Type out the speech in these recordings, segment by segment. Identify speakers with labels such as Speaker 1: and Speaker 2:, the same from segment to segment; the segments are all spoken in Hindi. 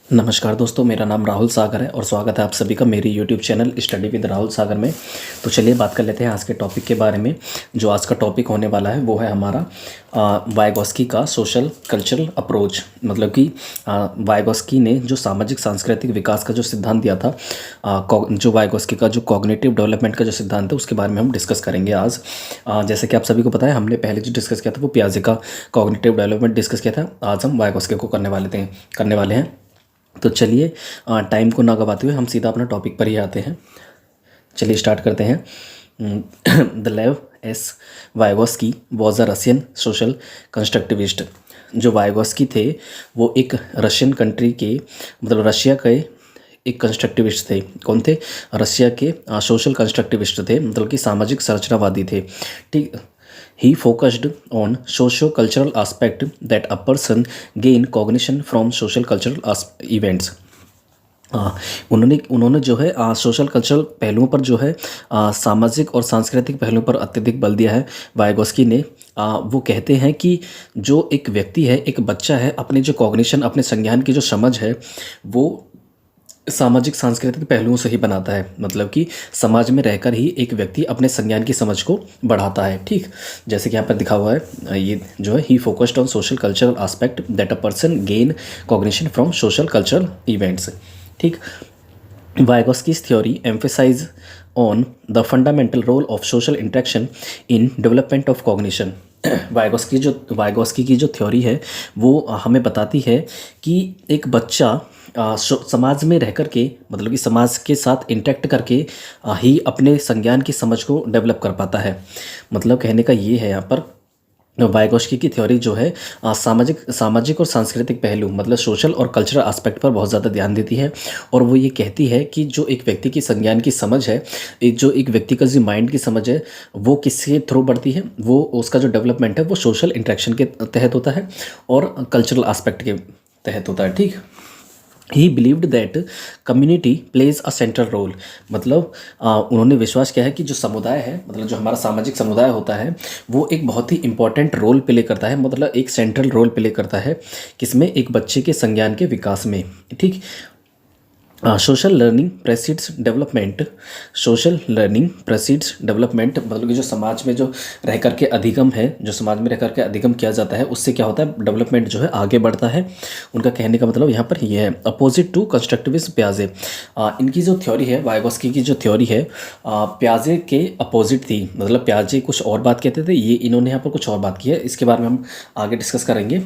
Speaker 1: नमस्कार दोस्तों, मेरा नाम राहुल सागर है और स्वागत है आप सभी का मेरी YouTube channel study with Rahul Sagar में। तो चलिए बात कर लेते हैं आज के टॉपिक के बारे में। जो आज का टॉपिक होने वाला है वो है हमारा वाइगोस्की का सोशल कल्चरल अप्रोच। मतलब कि वाइगोस्की ने जो सामाजिक सांस्कृतिक विकास का जो सिद्धांत दिया था, जो वाइगोस्की का जो कॉग्निटिव डेवलपमेंट का जो सिद्धांत है उसके बारे में हम डिस्कस करेंगे आज। जैसे कि आप सभी को पता है, हमने पहले जो डिस्कस किया था वो पियाजे का कॉग्निटिव डेवलपमेंट डिस्कस किया था। आज हम वाइगोस्की को करने वाले हैं। तो चलिए टाइम को ना गवाते हुए हम सीधा अपना टॉपिक पर ही आते हैं। चलिए स्टार्ट करते हैं। द लेव S Vygotsky was a Russian social constructivist. जो वाइगोस्की थे वो एक रशियन कंट्री के, मतलब रशिया के एक कंस्ट्रक्टिविस्ट थे। कौन थे? रशिया के सोशल कंस्ट्रक्टिविस्ट थे, मतलब कि सामाजिक संरचनावादी थे। ठीक। He focused on socio-cultural aspect that a person gain cognition from social cultural events। उन्होंने जो है सोशल कल्चरल पहलुओं पर जो है सामाजिक और सांस्कृतिक पहलुओं पर अत्यधिक बल दिया है वाइगोस्की ने। वो कहते हैं कि जो एक व्यक्ति है, एक बच्चा है, अपने जो कॉग्निशन, अपने संज्ञान की जो समझ है वो सामाजिक सांस्कृतिक पहलुओं से ही बनाता है। मतलब कि समाज में रहकर ही एक व्यक्ति अपने संज्ञान की समझ को बढ़ाता है। ठीक, जैसे कि यहाँ पर दिखा हुआ है, ये जो है ही focused on social cultural aspect that a person gain cognition from social cultural events. ठीक। Vygotsky's theory emphasize on the fundamental role of social interaction in development of cognition। Vygotsky की जो थ्योरी है वो हमें बताती है कि एक बच्चा समाज में रह कर के, मतलब कि समाज के साथ इंटरेक्ट करके ही अपने संज्ञान की समझ को डेवलप कर पाता है। मतलब कहने का ये है यहाँ पर, वाइगोस्की की थ्योरी जो है सामाजिक और सांस्कृतिक पहलू, मतलब सोशल और कल्चरल एस्पेक्ट पर बहुत ज़्यादा ध्यान देती है। और वो ये कहती है कि जो एक व्यक्ति की संज्ञान की समझ है, जो एक व्यक्ति का जो माइंड की समझ है, वो किसके थ्रू बढ़ती है, वो उसका जो डेवलपमेंट है वो सोशल इंटरेक्शन के तहत होता है और कल्चरल एस्पेक्ट के तहत होता है। ठीक। He believed that community plays a central role. मतलब उन्होंने विश्वास किया है कि जो समुदाय है, मतलब जो हमारा सामाजिक समुदाय होता है, वो एक बहुत ही इंपॉर्टेंट रोल प्ले करता है, मतलब एक सेंट्रल रोल प्ले करता है किसमें? एक बच्चे के संज्ञान के विकास में। ठीक। Social learning precedes development. Social learning precedes development, मतलब कि जो समाज में जो रह करके अधिगम है, जो समाज में रह करके अधिगम किया जाता है, उससे क्या होता है? डेवलपमेंट जो है आगे बढ़ता है। उनका कहने का मतलब यहाँ पर ये है, अपोजिट टू कंस्ट्रक्टिविस्ट प्याजे। इनकी जो थ्योरी है, वाइगोस्की की जो थ्योरी है, प्याजे के अपोजिट थी। मतलब प्याजे कुछ और बात कहते थे, ये इन्होंने यहाँ पर कुछ और बात की है। इसके बारे में हम आगे डिस्कस करेंगे।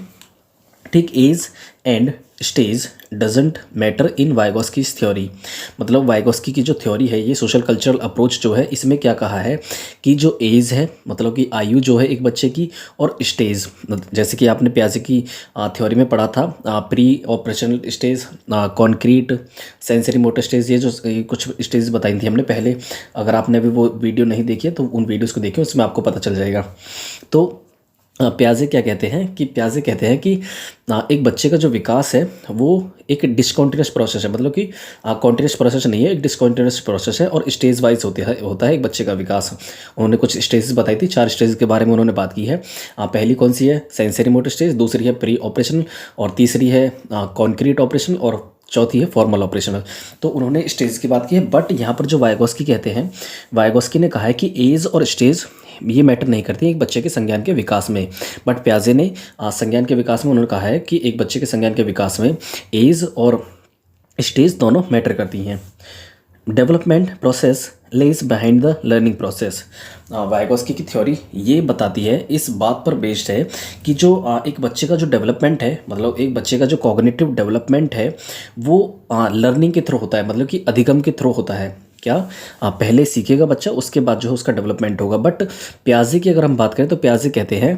Speaker 1: ठीक। Age and stage doesn't matter in Vygotsky's theory. मतलब वाइगोस्की की जो थ्योरी है, ये सोशल कल्चरल अप्रोच जो है, इसमें क्या कहा है कि जो एज है, मतलब कि आयु जो है एक बच्चे की, और स्टेज, जैसे कि आपने प्याजे की थ्योरी में पढ़ा था, pre operational stage, concrete, sensory motor stage, ये जो कुछ स्टेज बताई थी हमने पहले। अगर आपने अभी वो वीडियो नहीं देखी है तो उन वीडियोज़ को देखिए, उसमें आपको पता चल जाएगा। तो प्याजे क्या कहते हैं कि प्याजे कहते हैं कि एक बच्चे का जो विकास है वो एक डिसकॉन्टिन्यूस प्रोसेस है। मतलब कि कॉन्टिन्यूस प्रोसेस नहीं है, एक डिसकॉन्टिन्यूस प्रोसेस है और स्टेज वाइज होता है एक बच्चे का विकास। उन्होंने कुछ स्टेजेस बताई थी, 4 स्टेज के बारे में उन्होंने बात की है। पहली कौन सी है? सेंसरी मोटर स्टेज, दूसरी है प्री ऑपरेशनल, और तीसरी है कॉन्क्रीट ऑपरेशन, और चौथी है फॉर्मल ऑपरेशनल। तो उन्होंने स्टेज की बात की है। बट यहाँ पर जो वाइगोस्की कहते हैं, वाइगोस्की ने कहा है कि एज और स्टेज ये मैटर नहीं करती एक बच्चे के संज्ञान के विकास में। बट प्याजे ने संज्ञान के विकास में उन्होंने कहा है कि एक बच्चे के संज्ञान के विकास में एज और स्टेज दोनों मैटर करती हैं। Development process lies behind the learning process. Vygotsky की थ्योरी ये बताती है, इस बात पर बेस्ड है कि जो एक बच्चे का जो डेवलपमेंट है, मतलब एक बच्चे का जो कॉग्निटिव डेवलपमेंट है, वो लर्निंग के थ्रू होता है, मतलब कि अधिगम के थ्रू होता है। क्या? पहले सीखेगा बच्चा, उसके बाद जो है उसका डेवलपमेंट होगा। बट प्याजे की अगर हम बात करें तो प्याजे कहते हैं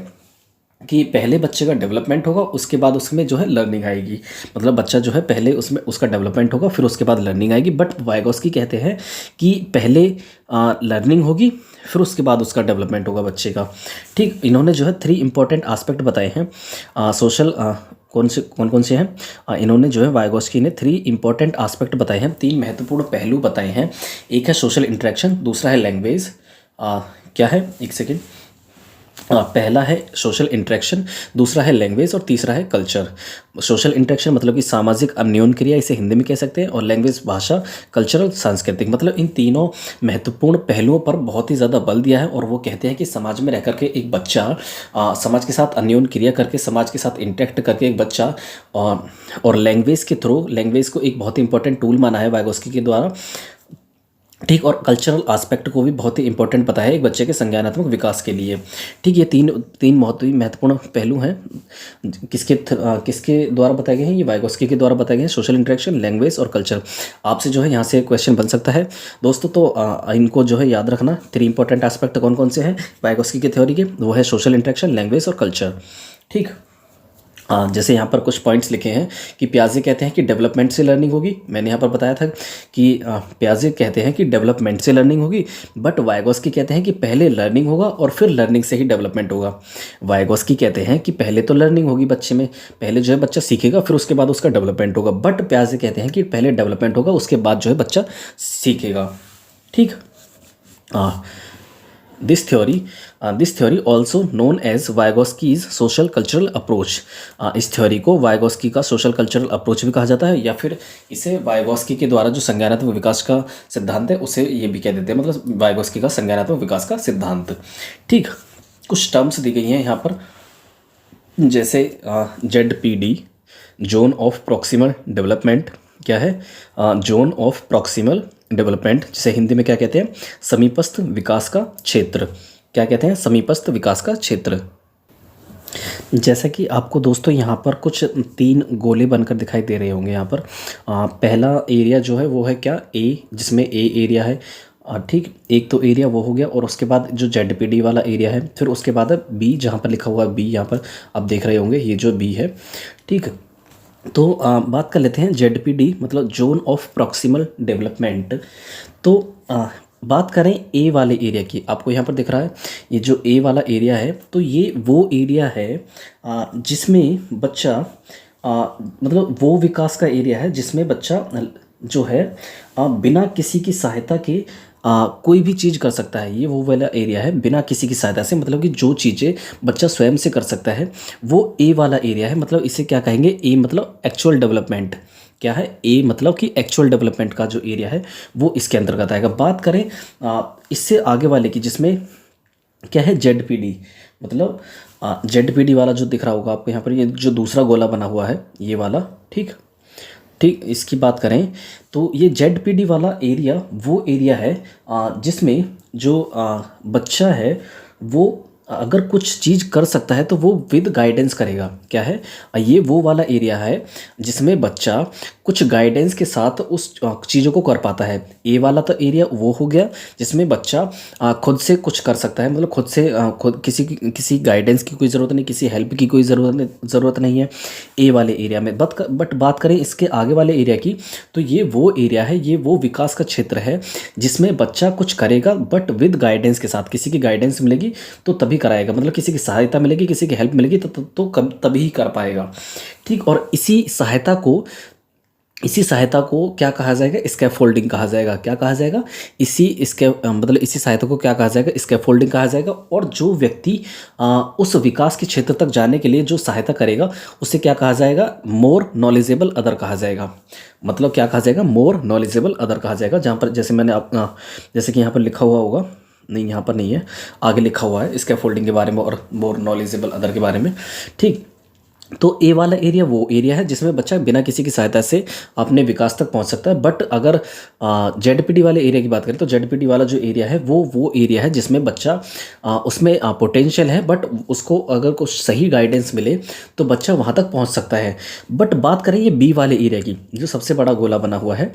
Speaker 1: कि पहले बच्चे का डेवलपमेंट होगा, उसके बाद उसमें जो है लर्निंग आएगी। मतलब बच्चा जो है पहले उसमें उसका डेवलपमेंट होगा, फिर उसके बाद लर्निंग आएगी। बट वाइगोस्की कहते हैं कि पहले लर्निंग होगी, फिर उसके बाद उसका डेवलपमेंट होगा बच्चे का। ठीक। इन्होंने जो है 3 इंपॉर्टेंट एस्पेक्ट बताए हैं सोशल, कौन से हैं? इन्होंने जो है वाइगोस्की ने 3 इंपॉर्टेंट एस्पेक्ट बताए हैं, 3 महत्वपूर्ण पहलू बताए हैं। एक है सोशल इंटरेक्शन, दूसरा है लैंग्वेज, क्या है, एक सेकेंड, पहला है सोशल इंटरेक्शन, दूसरा है लैंग्वेज और तीसरा है कल्चर। सोशल इंटरेक्शन मतलब कि सामाजिक अन्योन क्रिया, इसे हिंदी में कह सकते हैं, और लैंग्वेज भाषा, कल्चरल सांस्कृतिक, मतलब इन तीनों महत्वपूर्ण पहलुओं पर बहुत ही ज़्यादा बल दिया है। और वो कहते हैं कि समाज में रह करके एक बच्चा समाज के साथ अन्योन क्रिया करके, समाज के साथ इंटरेक्ट करके एक बच्चा और लैंग्वेज के थ्रू, लैंग्वेज को एक बहुत ही इंपॉर्टेंट टूल माना है वाइगोस्की के द्वारा, ठीक, और कल्चरल एस्पेक्ट को भी बहुत ही इंपॉर्टेंट पता है एक बच्चे के संज्ञानात्मक विकास के लिए। ठीक, ये तीन तीन बहुत ही महत्वपूर्ण पहलू हैं। किसके द्वारा बताए गए हैं? ये वाइगोस्की के द्वारा बताए गए हैं, सोशल इंटरेक्शन, लैंग्वेज और कल्चर। आपसे जो है यहाँ से क्वेश्चन बन सकता है दोस्तों, तो इनको जो है याद रखना। 3 इंपॉर्टेंट एस्पेक्ट कौन कौन से हैं वाइगोस्की की थ्योरी के? वो है सोशल इंटरेक्शन, लैंग्वेज और कल्चर। ठीक, जैसे यहाँ पर कुछ पॉइंट्स लिखे हैं कि पियाजे कहते हैं कि डेवलपमेंट से लर्निंग होगी। मैंने यहाँ पर बताया था कि पियाजे कहते हैं कि डेवलपमेंट से लर्निंग होगी, बट वाइगोस्की कहते हैं कि पहले लर्निंग होगा और फिर लर्निंग से ही डेवलपमेंट होगा। वाइगोस्की कहते हैं कि पहले तो लर्निंग होगी बच्चे में, पहले जो है बच्चा सीखेगा, फिर उसके बाद उसका डेवलपमेंट होगा, बट पियाजे कहते हैं कि पहले डेवलपमेंट होगा, उसके बाद जो है बच्चा सीखेगा। ठीक, this theory also known as Vygotsky's social cultural approach. इस थ्योरी को वाइगोस्की का सोशल कल्चरल अप्रोच भी कहा जाता है, या फिर इसे वाइगोस्की के द्वारा जो संज्ञानात्मक विकास का सिद्धांत है उसे ये भी कह देते हैं, मतलब वाइगोस्की का संज्ञानात्मक विकास का सिद्धांत। ठीक, कुछ टर्म्स दी गई हैं यहाँ पर, जैसे ZPD, zone of proximal development. क्या है? जोन ऑफ प्रॉक्सिमल डेवलपमेंट, जिसे हिंदी में क्या कहते हैं? समीपस्थ विकास का क्षेत्र। क्या कहते हैं? समीपस्थ विकास का क्षेत्र। जैसा कि आपको दोस्तों यहाँ पर कुछ 3 गोले बनकर दिखाई दे रहे होंगे। यहाँ पर पहला एरिया जो है वो है क्या? A, जिसमें A एरिया है। ठीक, एक तो एरिया वो हो गया, और उसके बाद जो ZPD वाला एरिया है, फिर उसके बाद है B, जहाँ पर लिखा हुआ है B, यहाँ पर आप देख रहे होंगे ये जो B है। ठीक, तो बात कर लेते हैं ZPD मतलब जोन ऑफ प्रॉक्सिमल डेवलपमेंट। तो बात करें ए वाले एरिया की, आपको यहाँ पर दिख रहा है ये जो ए वाला एरिया है, तो ये वो एरिया है जिसमें बच्चा मतलब वो विकास का एरिया है जिसमें बच्चा जो है बिना किसी की सहायता के कोई भी चीज़ कर सकता है। ये वो वाला एरिया है बिना किसी की सहायता से, मतलब कि जो चीज़ें बच्चा स्वयं से कर सकता है, वो ए वाला एरिया है। मतलब इसे क्या कहेंगे? ए मतलब एक्चुअल डेवलपमेंट। क्या है? ए मतलब कि एक्चुअल डेवलपमेंट का जो एरिया है वो इसके अंतर्गत आएगा। बात करें इससे आगे वाले की, जिसमें क्या है? ZPD, मतलब ZPD वाला जो दिख रहा होगा आपको यहाँ पर, ये जो दूसरा गोला बना हुआ है ये वाला। ठीक, इसकी बात करें तो ये ZPD वाला एरिया वो एरिया है जिसमें जो बच्चा है वो अगर कुछ चीज़ कर सकता है तो वो विद गाइडेंस करेगा। क्या है? ये वो वाला एरिया है जिसमें बच्चा कुछ गाइडेंस के साथ उस चीज़ों को कर पाता है। ए वाला तो एरिया वो हो गया जिसमें बच्चा खुद से कुछ कर सकता है, मतलब खुद से खुद किसी गाइडेंस की कोई ज़रूरत नहीं, किसी हेल्प की कोई ज़रूरत नहीं है ए वाले एरिया में। बट बात करें इसके आगे वाले एरिया की, तो ये वो एरिया है, ये वो विकास का क्षेत्र है जिसमें बच्चा कुछ करेगा बट विद गाइडेंस के साथ। किसी की गाइडेंस मिलेगी तो तभी कराएगा, मतलब किसी की सहायता मिलेगी, किसी की हेल्प मिलेगी तो तभी कर पाएगा। ठीक, और इसी सहायता को क्या कहा जाएगा? स्कैफोल्डिंग कहा जाएगा। क्या कहा जाएगा? इसी सहायता को क्या कहा जाएगा? स्कैफोल्डिंग कहा जाएगा। और जो व्यक्ति उस विकास के क्षेत्र तक जाने के लिए जो सहायता करेगा उसे क्या कहा जाएगा? मोर नॉलेजेबल अदर कहा जाएगा। मतलब क्या कहा जाएगा? मोर नॉलेजेबल अदर कहा जाएगा। जहाँ पर जैसे कि यहाँ पर लिखा हुआ होगा, नहीं यहाँ पर नहीं है, आगे लिखा हुआ है स्कैफोल्डिंग के बारे में और मोर नॉलेजेबल अदर के बारे में। ठीक, तो ए वाला एरिया वो एरिया है जिसमें बच्चा बिना किसी की सहायता से अपने विकास तक पहुंच सकता है। बट अगर ZPD वाले एरिया की बात करें तो ZPD वाला जो एरिया है वो एरिया है जिसमें बच्चा उसमें पोटेंशियल है, बट उसको अगर कुछ सही गाइडेंस मिले तो बच्चा वहां तक पहुंच सकता है। बट बात करें ये बी वाले एरिया की, जो सबसे बड़ा गोला बना हुआ है,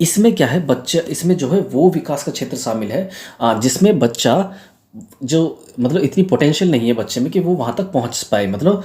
Speaker 1: इसमें क्या है? बच्चा इसमें जो है वो विकास का क्षेत्र शामिल है जिसमें बच्चा जो मतलब इतनी पोटेंशियल नहीं है बच्चे में कि वो वहाँ तक पहुँच पाए। मतलब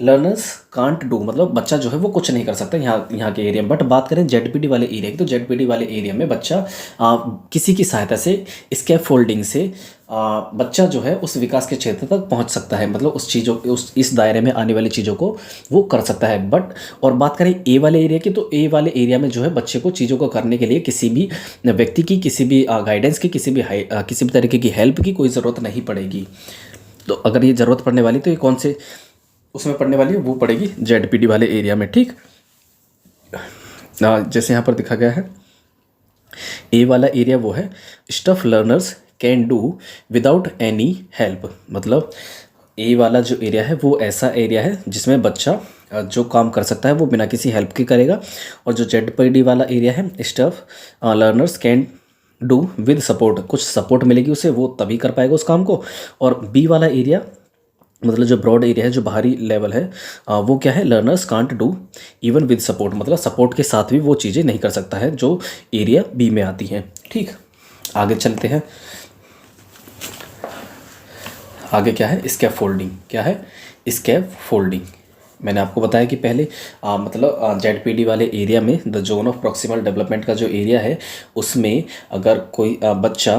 Speaker 1: लर्नर्स कांट डू मतलब बच्चा जो है वो कुछ नहीं कर सकता यहाँ के एरिया में। बट बात करें जेडपीडी वाले एरिया की, तो जेडपीडी वाले एरिया में बच्चा किसी की सहायता से, स्कैप फोल्डिंग से बच्चा जो है उस विकास के क्षेत्र तक पहुंच सकता है, मतलब उस चीज़ों उस इस दायरे में आने वाली चीज़ों को वो कर सकता है। बट और बात करें ए वाले एरिया की, तो ए वाले एरिया में जो है बच्चे को चीज़ों को करने के लिए किसी भी व्यक्ति की, किसी भी गाइडेंस की, किसी भी तरीके की हेल्प की कोई ज़रूरत नहीं पड़ेगी। तो अगर ये ज़रूरत पड़ने वाली तो ये कौन से उसमें पड़ने वाली है, वो पड़ेगी जेडपीडी वाले एरिया में। ठीक, जैसे यहाँ पर दिखा गया है, ए वाला एरिया वो है stuff learners can do without any help. मतलब ए वाला जो एरिया है वो ऐसा एरिया है जिसमें बच्चा जो काम कर सकता है वो बिना किसी हेल्प के करेगा। और जो जेडपीडी वाला एरिया है stuff learners can do with support, कुछ सपोर्ट मिलेगी उसे, वो तभी कर पाएगा उस काम को। और बी वाला एरिया मतलब जो ब्रॉड एरिया है, जो बाहरी लेवल है, वो क्या है, learners can't do even with support, मतलब सपोर्ट के साथ भी वो चीज़ें नहीं कर सकता है जो एरिया बी में आती हैं। ठीक, आगे चलते हैं। आगे क्या है, स्कैप फोल्डिंग। क्या है, स्कैप फोल्डिंग। मैंने आपको बताया कि पहले मतलब जेडपीडी वाले एरिया में the zone of proximal development का जो एरिया है उसमें अगर कोई बच्चा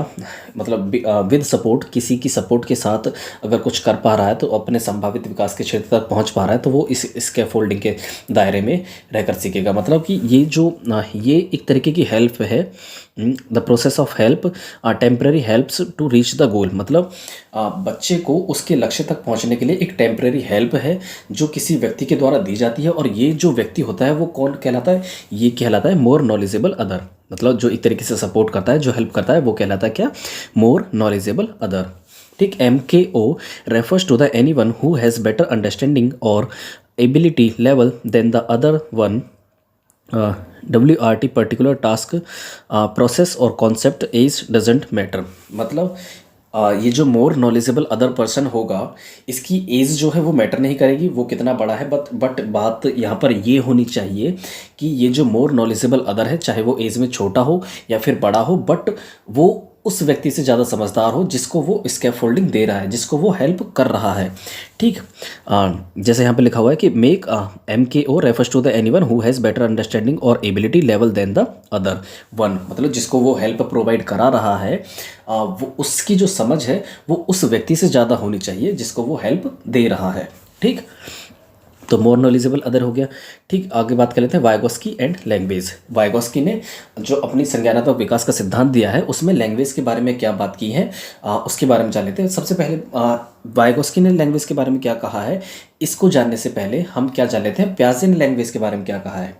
Speaker 1: मतलब विद सपोर्ट, किसी की सपोर्ट के साथ अगर कुछ कर पा रहा है तो अपने संभावित विकास के क्षेत्र तक पहुंच पा रहा है, तो वो इस स्कैफोल्डिंग के दायरे में रहकर सीखेगा। मतलब कि ये एक तरीके की हेल्प है, the process of help temporary helps to reach the goal. मतलब बच्चे को उसके लक्ष्य तक पहुंचने के लिए एक टेम्पररी हेल्प है जो किसी व्यक्ति के द्वारा दी जाती है। और ये जो व्यक्ति होता है वो कौन कहलाता है, ये कहलाता है मोर नॉलेजेबल अदर। मतलब जो एक तरीके से सपोर्ट करता है, जो हेल्प करता है, वो कहलाता है क्या, मोर नॉलेजेबल अदर। ठीक, MKO refers to the anyone who has better understanding or ability level than the other one. WRT particular task process or concept as doesn't matter. मतलब ये जो मोर नॉलेजेबल अदर पर्सन होगा, इसकी एज जो है वो मैटर नहीं करेगी, वो कितना बड़ा है। बट बात यहाँ पर ये होनी चाहिए कि ये जो मोर नॉलेजेबल अदर है, चाहे वो एज में छोटा हो या फिर बड़ा हो, बट वो उस व्यक्ति से ज़्यादा समझदार हो जिसको वो स्कैफोल्डिंग दे रहा है, जिसको वो हेल्प कर रहा है। ठीक, जैसे यहाँ पे लिखा हुआ है कि make MKO refers to the anyone who has better understanding or ability level than the other one. मतलब जिसको वो हेल्प प्रोवाइड करा रहा है, वो उसकी जो समझ है वो उस व्यक्ति से ज़्यादा होनी चाहिए जिसको वो हेल्प दे रहा है। ठीक, तो मोर नॉलेजेबल अदर हो गया। ठीक, आगे बात कर लेते हैं वाइगोस्की एंड लैंग्वेज। वाइगोस्की ने जो अपनी संज्ञानात्मक विकास का सिद्धांत दिया है उसमें लैंग्वेज के बारे में क्या बात की है, उसके बारे में जान लेते हैं। सबसे पहले वाइगोस्की ने लैंग्वेज के बारे में क्या कहा है, इसको जानने से पहले हम क्या जान लेते हैं, प्याजे ने लैंग्वेज के बारे में क्या कहा है।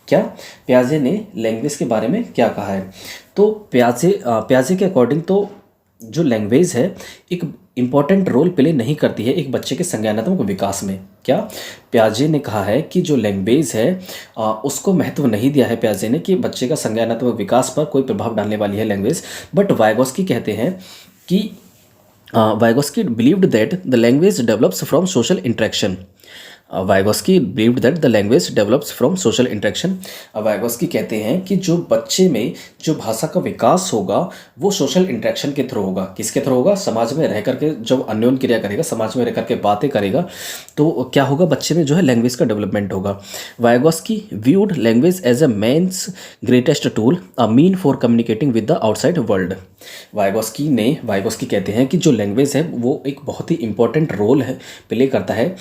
Speaker 1: क्या प्याजे ने लैंग्वेज के बारे में क्या कहा है? तो प्याजे के अकॉर्डिंग तो जो लैंग्वेज है एक इम्पॉर्टेंट रोल प्ले नहीं करती है एक बच्चे के संज्ञानात्मक विकास में। क्या प्याजे ने कहा है कि जो लैंग्वेज है उसको महत्व नहीं दिया है प्याजे ने कि बच्चे का संज्ञानात्मक विकास पर कोई प्रभाव डालने वाली है लैंग्वेज। बट वाइगोस्की कहते हैं कि Vygotsky believed that the language develops from social interaction. Vygotsky believed that the language develops from social interaction. Vygotsky कहते हैं कि जो बच्चे में जो भाषा का विकास होगा वो सोशल इंटरेक्शन के थ्रू होगा। किसके थ्रू होगा? समाज में रह करके जब अन्योन क्रिया करेगा, समाज में रह करके बातें करेगा, तो क्या होगा, बच्चे में जो है लैंग्वेज का डेवलपमेंट होगा। Vygotsky viewed language as a man's greatest tool, a mean for communicating with the outside world. Vygotsky कहते हैं कि जो लैंग्वेज है वो एक बहुत ही इंपॉर्टेंट रोल है प्ले करता है,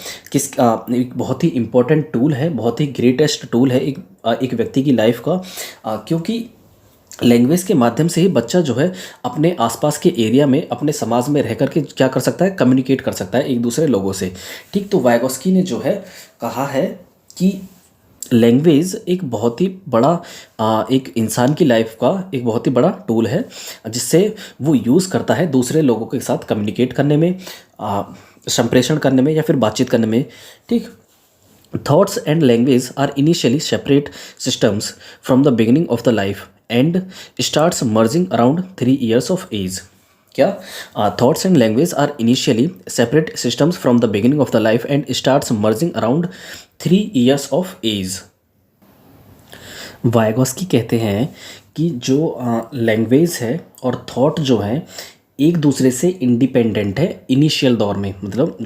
Speaker 1: एक बहुत ही इंपॉर्टेंट टूल है, बहुत ही ग्रेटेस्ट टूल है एक व्यक्ति की लाइफ का, क्योंकि लैंग्वेज के माध्यम से ही बच्चा जो है अपने आसपास के एरिया में, अपने समाज में रह करके क्या कर सकता है, कम्युनिकेट कर सकता है एक दूसरे लोगों से। ठीक, तो वाइगोस्की ने जो है कहा है कि लैंग्वेज एक बहुत ही बड़ा एक इंसान की लाइफ का एक बहुत ही बड़ा टूल है जिससे वो यूज़ करता है दूसरे लोगों के साथ कम्युनिकेट करने में, संप्रेषण करने में या फिर बातचीत करने में। ठीक, thoughts and language are initially separate systems from the beginning of the life and starts merging around 3 years of age. क्या? Thoughts and language are initially separate systems from the beginning of the life and starts merging around 3 years of age. Vygotsky कहते हैं कि जो लैंग्वेज है और थॉट जो है एक दूसरे से इंडिपेंडेंट है इनिशियल दौर में, मतलब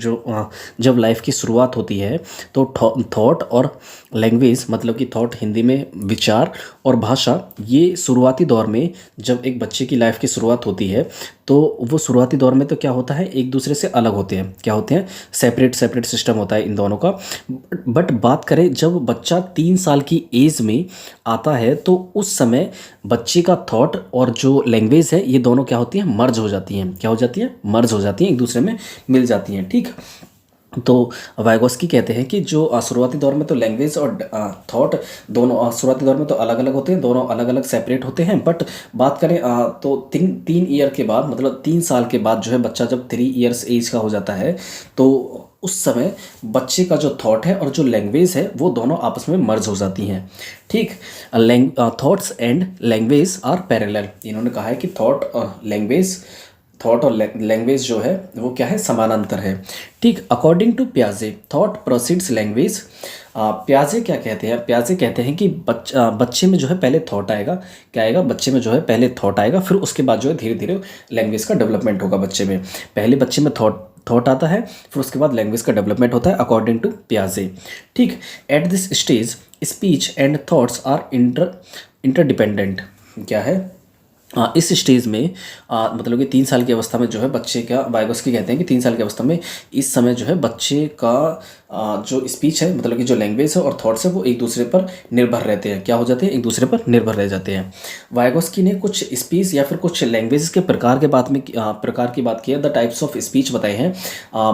Speaker 1: जब लाइफ की शुरुआत होती है तो थॉट और लैंग्वेज, मतलब कि थॉट हिंदी में विचार और भाषा, ये शुरुआती दौर में जब एक बच्चे की लाइफ की शुरुआत होती है तो वो शुरुआती दौर में तो क्या होता है, एक दूसरे से अलग होते हैं, क्या होते हैं, सेपरेट सेपरेट सिस्टम होता है इन दोनों का। बट बात करें जब बच्चा 3 साल की एज में आता है तो उस समय बच्चे का थॉट और जो लैंग्वेज है ये दोनों क्या होती हैं, मर्ज हो जाती हैं, क्या हो जाती हैं, मर्ज हो जाती हैं, एक दूसरे में मिल जाती हैं। ठीक, तो वाइगोस्की कहते हैं कि जो शुरुआती दौर में तो लैंग्वेज और थॉट दोनों शुरुआती दौर में तो अलग अलग होते हैं, दोनों अलग अलग सेपरेट होते हैं। बट बात करें तो तीन ईयर के बाद, मतलब 3 साल के बाद जो है बच्चा जब 3 इयर्स एज का हो जाता है तो उस समय बच्चे का जो थॉट है और जो लैंग्वेज है वो दोनों आपस में मर्ज हो जाती हैं। ठीक, thoughts and language are parallel. इन्होंने कहा है कि थॉट और लैंग्वेज जो है वो क्या है, समानांतर है। ठीक, अकॉर्डिंग टू प्याजे थॉट प्रोसीड्स लैंग्वेज। प्याजे क्या कहते हैं, प्याजे कहते हैं कि बच्चे में जो है पहले थॉट आएगा, क्या आएगा, बच्चे में जो है पहले थॉट आएगा, फिर उसके बाद जो है धीरे धीरे लैंग्वेज का डेवलपमेंट होगा बच्चे में। पहले बच्चे में थॉट आता है, फिर उसके बाद लैंग्वेज का डेवलपमेंट होता है अकॉर्डिंग टू प्याजे। ठीक, at this stage speech and thoughts are interdependent. क्या है, इस स्टेज में मतलब कि 3 साल की अवस्था में जो है बच्चे का, वाइगोस्की कहते हैं कि 3 साल की अवस्था में इस समय जो है बच्चे का जो स्पीच है, मतलब कि जो लैंग्वेज है और थॉट्स है वो एक दूसरे पर निर्भर रहते हैं, क्या हो जाते हैं, एक दूसरे पर निर्भर रह जाते हैं। वाइगोस्की ने कुछ स्पीच या फिर कुछ लैंग्वेज के प्रकार की बात की है, द टाइप्स ऑफ स्पीच बताए हैं।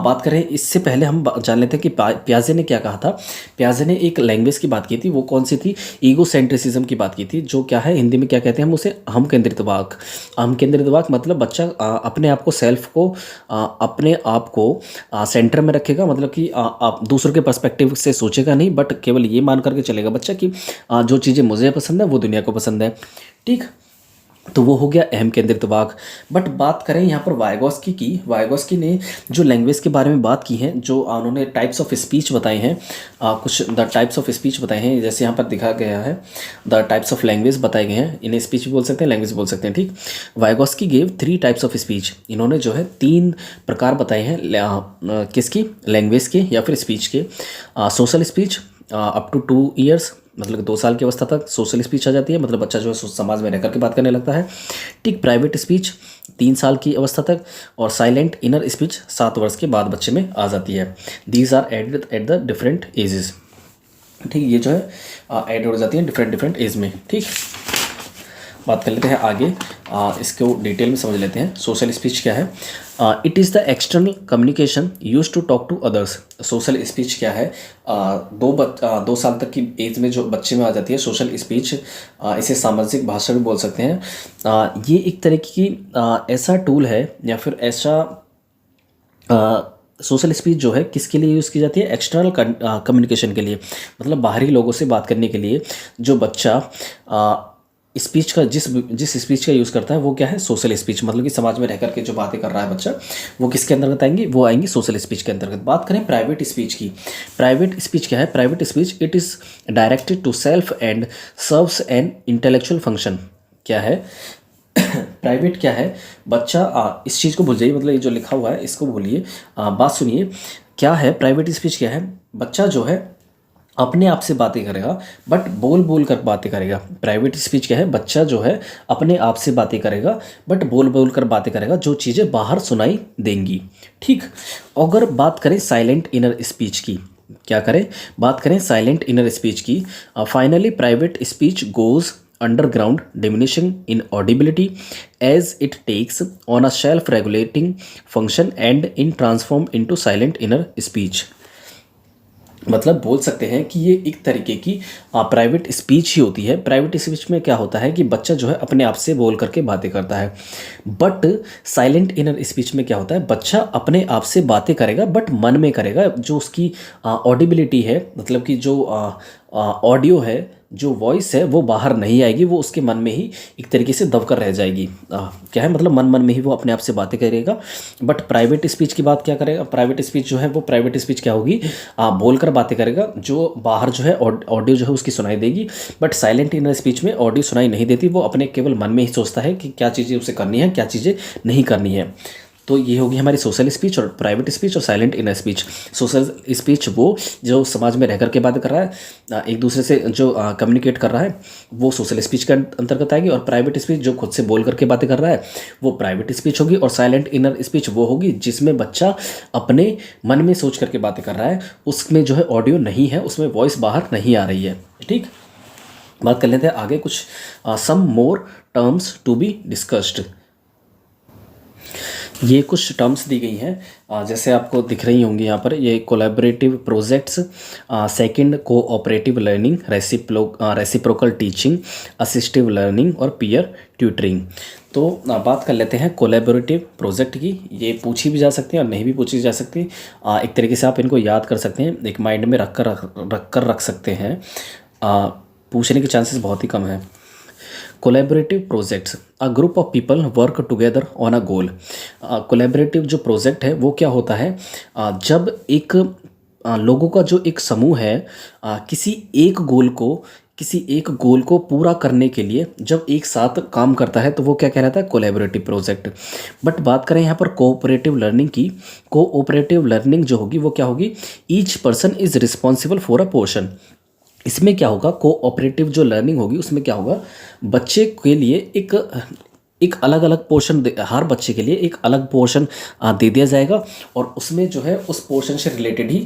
Speaker 1: बात करें इससे पहले हम जान लेते हैं कि प्याजे ने क्या कहा था। प्याजे ने एक लैंग्वेज की बात की थी, वो कौन सी थी, ईगोसेंट्रिसिज्म की बात की थी, जो क्या है हिंदी में क्या कहते हैं हम उसे, हम केंद्रित वाक। हम केंद्रित वाक मतलब बच्चा अपने आप को, सेल्फ को, अपने आप को सेंटर में रखेगा, मतलब कि आप दूसरों के पर्सपेक्टिव से सोचेगा नहीं, बट केवल ये मान करके चलेगा बच्चा कि जो चीज़ें मुझे पसंद है वो दुनिया को पसंद है। ठीक, तो वो हो गया अहम केंद्रित वाक। बट बात करें यहाँ पर वाइगोस्की की, वाइगोस्की ने जो लैंग्वेज के बारे में बात की है, जो उन्होंने टाइप्स ऑफ स्पीच बताए हैं, कुछ द टाइप्स ऑफ स्पीच बताए हैं, जैसे यहाँ पर दिखा गया है द टाइप्स ऑफ लैंग्वेज बताए गए हैं। इन्हें स्पीच भी बोल सकते हैं, लैंग्वेज बोल सकते हैं। ठीक, Vygotsky gave 3 types of speech. इन्होंने जो है 3 प्रकार बताए हैं किसकी, लैंग्वेज के या फिर स्पीच के। Social speech up to 2 years, मतलब 2 साल की अवस्था तक सोशल स्पीच आ जाती है, मतलब बच्चा जो है समाज में रह करके बात करने लगता है। ठीक, प्राइवेट स्पीच 3 साल की अवस्था तक, और साइलेंट इनर स्पीच 7 वर्ष के बाद बच्चे में आ जाती है। These are added at the different ages. ठीक, ये जो है ऐड हो जाती है डिफरेंट एज में। ठीक, बात कर लेते हैं आगे, इसको डिटेल में समझ लेते हैं। सोशल स्पीच क्या है, it is the external communication use to talk to others. Social speech क्या है, 2 साल तक की एज में जो बच्चे में आ जाती है सोशल स्पीच, इसे सामाजिक भाषा भी बोल सकते हैं। ये एक तरीके की ऐसा टूल है या फिर ऐसा सोशल स्पीच जो है किसके लिए यूज़ की जाती है, एक्सटर्नल कम्युनिकेशन के लिए, मतलब बाहरी लोगों से बात करने के लिए। जो बच्चा स्पीच का जिस स्पीच का यूज़ करता है वो क्या है, सोशल स्पीच, मतलब कि समाज में रह करके जो बातें कर रहा है बच्चा, वो किसके अंतर्गत आएंगी, वो आएंगी सोशल स्पीच के अंतर्गत। बात करें प्राइवेट स्पीच की, प्राइवेट स्पीच क्या है, private speech it is directed to self and serves an intellectual function. क्या है प्राइवेट क्या है, बच्चा इस चीज़ को भूल जाइए, मतलब ये जो लिखा हुआ है इसको भूलिए, बात सुनिए। क्या है प्राइवेट स्पीच, क्या है, बच्चा जो है अपने आप से बातें करेगा बट बोल बोल कर बातें करेगा। प्राइवेट स्पीच क्या है, बच्चा जो है अपने आप से बातें करेगा बट बोल बोल कर बातें करेगा, जो चीज़ें बाहर सुनाई देंगी। ठीक, अगर बात करें साइलेंट इनर स्पीच की, क्या करें, बात करें साइलेंट इनर स्पीच की, finally private speech goes underground, diminishing in audibility as it takes on a self-regulating function and in transform into silent inner speech। मतलब बोल सकते हैं कि ये एक तरीके की प्राइवेट स्पीच ही होती है। प्राइवेट स्पीच में क्या होता है कि बच्चा जो है अपने आप से बोल करके बातें करता है, बट साइलेंट इनर स्पीच में क्या होता है, बच्चा अपने आप से बातें करेगा बट मन में करेगा। जो उसकी ऑडिबिलिटी है, मतलब कि जो ऑडियो है, जो वॉइस है वो बाहर नहीं आएगी, वो उसके मन में ही एक तरीके से दबकर रह जाएगी। क्या है मतलब मन मन में ही वो अपने आप से बातें करेगा। बट प्राइवेट स्पीच की बात क्या करेगा, प्राइवेट स्पीच जो है वो प्राइवेट स्पीच क्या होगी, बोलकर बातें करेगा, जो बाहर जो है ऑडियो जो है उसकी सुनाई देगी। बट साइलेंट इनर स्पीच में ऑडियो सुनाई नहीं देती, वो अपने केवल मन में ही सोचता है कि क्या चीज़ें उसे करनी है, क्या चीज़ें नहीं करनी है। तो ये होगी हमारी सोशल स्पीच और प्राइवेट स्पीच और silent inner speech. Social speech वो जो समाज में रह कर के बात कर रहा है, एक दूसरे से जो कम्युनिकेट कर रहा है, वो सोशल स्पीच के अंतर्गत आएगी। और प्राइवेट स्पीच जो खुद से बोल करके बातें कर रहा है, वो प्राइवेट स्पीच होगी। और साइलेंट इनर स्पीच वो होगी जिसमें बच्चा अपने मन में सोच करके बातें कर रहा है, उसमें जो है ऑडियो नहीं है, उसमें वॉइस बाहर नहीं आ रही है। ठीक, बात कर लेते हैं आगे कुछ some more terms to be discussed. ये कुछ टर्म्स दी गई हैं, जैसे आपको दिख रही होंगी यहाँ पर, ये collaborative projects, second cooperative learning, reciprocal teaching, assistive learning और पीयर ट्यूटरिंग। तो बात कर लेते हैं कोलैबोरेटिव प्रोजेक्ट की। ये पूछी भी जा सकती है और नहीं भी पूछी जा सकती। एक तरीके से आप इनको याद कर सकते हैं, एक माइंड में रख सकते हैं। पूछने के चांसेस बहुत ही कम है। Collaborative projects, a group of people work together on a goal. Collaborative जो प्रोजेक्ट है वो क्या होता है, जब एक लोगों का जो एक समूह है, किसी एक गोल को पूरा करने के लिए जब एक साथ काम करता है, तो वो क्या कहलाता है, कोलैबोरेटिव प्रोजेक्ट। बट बात करें यहाँ पर कोऑपरेटिव लर्निंग की, कोऑपरेटिव लर्निंग जो होगी वो क्या होगी, each person is responsible for a portion. इसमें क्या होगा, कोऑपरेटिव जो लर्निंग होगी उसमें क्या होगा, बच्चे के लिए एक अलग अलग पोर्शन, हर बच्चे के लिए एक अलग पोर्शन दे दिया जाएगा। और उसमें जो है उस पोर्शन से रिलेटेड ही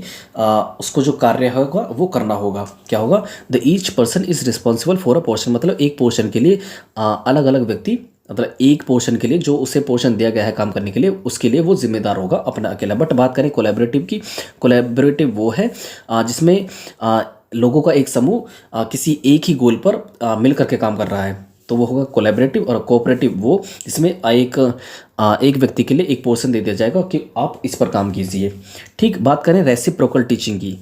Speaker 1: उसको जो कार्य होगा वो करना होगा। क्या होगा, the each person is responsible for a portion, मतलब एक पोर्शन के लिए अलग अलग व्यक्ति, मतलब एक पोर्शन के लिए जो उसे पोर्शन दिया गया है काम करने के लिए, उसके लिए वो जिम्मेदार होगा अपना अकेला। बट बात करें कोलैबोरेटिव की, कोलैबोरेटिव वो है जिसमें लोगों का एक समूह किसी एक ही गोल पर मिल करके काम कर रहा है, तो वो होगा कोलैबोरेटिव। और कोऑपरेटिव वो जिसमें एक व्यक्ति के लिए एक पोर्शन दे दिया जाएगा कि आप इस पर काम कीजिए। ठीक, बात करें रेसिप्रोकल टीचिंग की।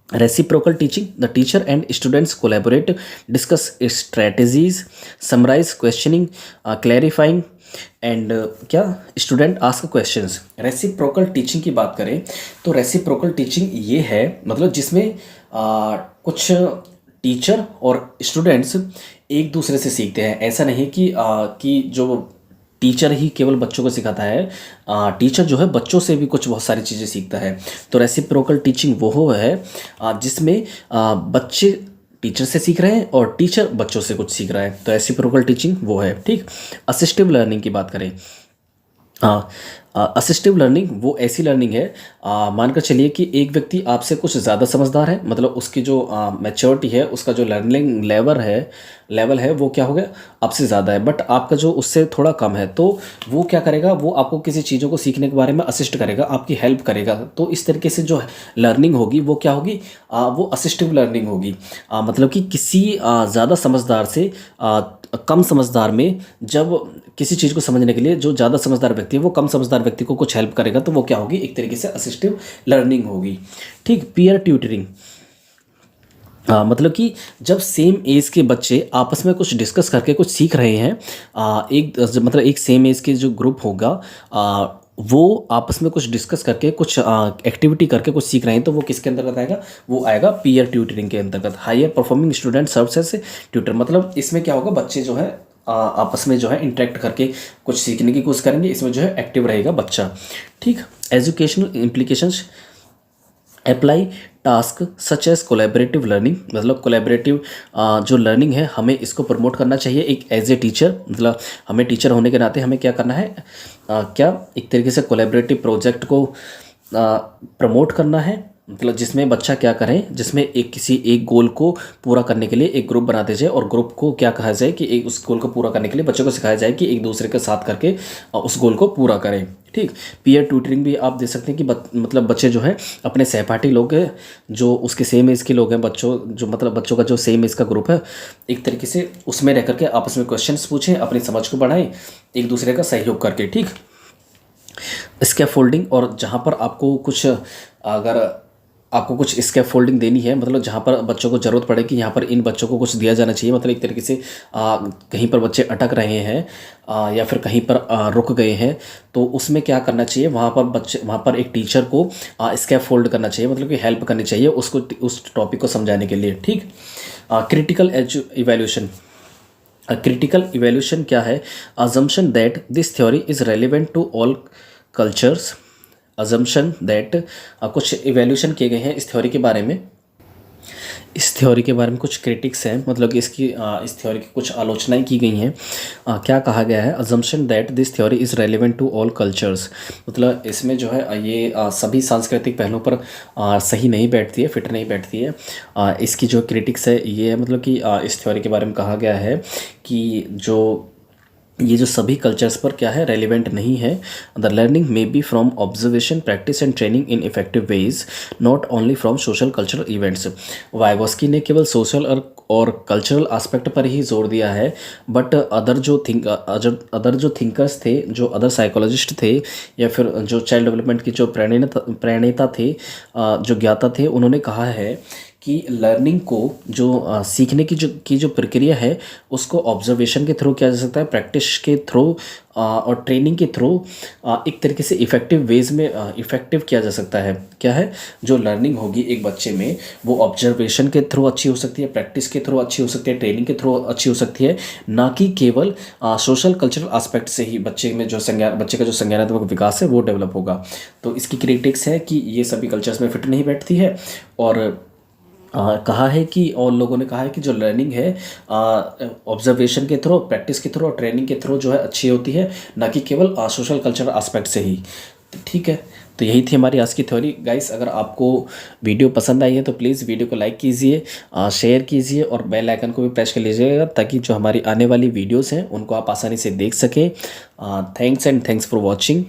Speaker 1: Reciprocal teaching, the teacher and students collaborate, discuss strategies, summarize questioning, clarifying and क्या student ask questions. Reciprocal teaching की बात करें तो रेसिप्रोकल टीचिंग ये है, मतलब जिसमें कुछ टीचर और स्टूडेंट्स एक दूसरे से सीखते हैं। ऐसा नहीं कि जो टीचर ही केवल बच्चों को सिखाता है, टीचर जो है बच्चों से भी कुछ बहुत सारी चीज़ें सीखता है। तो रेसिप्रोकल टीचिंग वो है जिसमें बच्चे टीचर से सीख रहे हैं और टीचर बच्चों से कुछ सीख रहा है, तो रेसिप्रोकल टीचिंग वो है। ठीक, असिस्टिव लर्निंग की बात करें, असिस्टिव लर्निंग वो ऐसी लर्निंग है, मानकर चलिए कि एक व्यक्ति आपसे कुछ ज़्यादा समझदार है, मतलब उसकी जो मैच्योरिटी है, उसका जो लर्निंग लेवल है वो क्या हो गया, आपसे ज़्यादा है, बट आपका जो उससे थोड़ा कम है, तो वो क्या करेगा, वो आपको किसी चीज़ों को सीखने के बारे में असिस्ट करेगा, आपकी हेल्प करेगा। तो इस तरीके से जो लर्निंग होगी वो क्या होगी, वो असिस्टिव लर्निंग होगी। मतलब कि किसी ज़्यादा समझदार से कम समझदार में, जब किसी चीज़ को समझने के लिए जो ज़्यादा समझदार व्यक्ति है वो कम समझदार व्यक्ति को कुछ हेल्प करेगा, तो वो क्या होगी, एक तरीके से असिस्टिव लर्निंग होगी। ठीक, पीयर ट्यूटरिंग, मतलब कि जब सेम एज के बच्चे आपस में कुछ डिस्कस करके कुछ सीख रहे हैं, मतलब एक सेम एज के जो ग्रुप होगा, वो आपस में कुछ डिस्कस करके कुछ एक्टिविटी करके कुछ सीख रहे हैं, तो वो किसके अंतर्गत आएगा, वो आएगा पीयर ट्यूटरिंग के अंतर्गत। Higher performing student serves as tutor, मतलब इसमें क्या होगा, बच्चे जो है आपस में जो है इंटरेक्ट करके कुछ सीखने की कोशिश करेंगे, इसमें जो है एक्टिव रहेगा बच्चा। ठीक, educational implications, apply task such as collaborative learning, मतलब कोलैबोरेटिव जो लर्निंग है हमें इसको प्रमोट करना चाहिए एक एज ए टीचर, मतलब हमें टीचर होने के नाते हमें क्या करना है, क्या एक तरीके से कोलैबोरेटिव प्रोजेक्ट को प्रमोट करना है, मतलब जिसमें बच्चा क्या करें, जिसमें किसी एक गोल को पूरा करने के लिए एक ग्रुप बना दिया जाए और ग्रुप को क्या कहा जाए कि एक उस गोल को पूरा करने के लिए बच्चों को सिखाया जाए कि एक दूसरे के साथ करके उस गोल को पूरा करें। ठीक, पीयर ट्यूटरिंग भी आप देख सकते हैं कि मतलब बच्चे जो है अपने सहपाठी लोग हैं, जो उसके सेम एज के लोग हैं, बच्चों का जो सेम एज का ग्रुप है, एक तरीके से उसमें रह करके आपस में क्वेश्चंस पूछें, अपनी समझ को बढ़ाएं, एक दूसरे का सहयोग करके। ठीक, स्कैफोल्डिंग, और जहाँ पर आपको कुछ अगर आपको कुछ स्कैप फोल्डिंग देनी है, मतलब जहाँ पर बच्चों को ज़रूरत पड़े कि यहाँ पर इन बच्चों को कुछ दिया जाना चाहिए, मतलब एक तरीके से कहीं पर बच्चे अटक रहे हैं या फिर कहीं पर रुक गए हैं, तो उसमें क्या करना चाहिए, वहाँ पर एक टीचर को स्कैप फोल्ड करना चाहिए, मतलब कि हेल्प करनी चाहिए उसको उस टॉपिक को समझाने के लिए। ठीक। Critical evaluation. क्रिटिकल इवैल्यूएशन क्या है? Assumption that this theory is relevant to all cultures. Assumption that कुछ इवैल्यूएशन किए गए हैं इस थ्योरी के बारे में। इस थ्योरी के बारे में कुछ क्रिटिक्स हैं, मतलब कि इस थ्योरी की कुछ आलोचनाएं की गई हैं। क्या कहा गया है? Assumption that this theory is relevant to all cultures, मतलब इसमें जो है ये सभी सांस्कृतिक पहलुओं पर सही नहीं बैठती है, फिट नहीं बैठती है। इसकी जो क्रिटिक्स है ये है, मतलब कि इस थ्योरी के बारे में कहा गया है कि ये जो सभी कल्चर्स पर क्या है, रेलिवेंट नहीं है। The learning may be from observation, practice and training in effective ways, not only from social cultural events. Vygotsky ने केवल सोशल और कल्चरल एस्पेक्ट पर ही जोर दिया है, बट अदर जो थिंकर्स थे, जो अदर साइकोलॉजिस्ट थे, या फिर जो चाइल्ड डेवलपमेंट की जो प्रणेता थे, जो ज्ञाता थे, उन्होंने कहा है कि लर्निंग को जो सीखने की जो प्रक्रिया है उसको ऑब्जर्वेशन के थ्रू किया जा सकता है, प्रैक्टिस के थ्रू और ट्रेनिंग के थ्रू एक तरीके से इफ़ेक्टिव वेज में इफ़ेक्टिव किया जा सकता है। क्या है? जो लर्निंग होगी एक बच्चे में वो ऑब्जर्वेशन के थ्रू अच्छी हो सकती है, प्रैक्टिस के थ्रू अच्छी हो सकती है, ट्रेनिंग के थ्रू अच्छी हो सकती है, ना कि केवल सोशल कल्चरल एस्पेक्ट से ही बच्चे का जो संज्ञानात्मक विकास है वो डेवलप होगा। तो इसकी क्रिटिक्स है कि ये सभी कल्चर्स में फिट नहीं बैठती है, और कहा है कि, और लोगों ने कहा है कि जो लर्निंग है ऑब्जर्वेशन के थ्रू, प्रैक्टिस के थ्रू और ट्रेनिंग के थ्रू जो है अच्छी होती है, ना कि केवल सोशल कल्चरल एस्पेक्ट से ही। तो ठीक है, तो यही थी हमारी आज की थ्योरी। गाइस, अगर आपको वीडियो पसंद आई है तो प्लीज़ वीडियो को लाइक कीजिए, शेयर कीजिए और बेल आइकन को भी प्रेस कर लीजिएगा, ताकि जो हमारी आने वाली वीडियोस हैं उनको आप आसानी से देख सकें। Thanks for watching.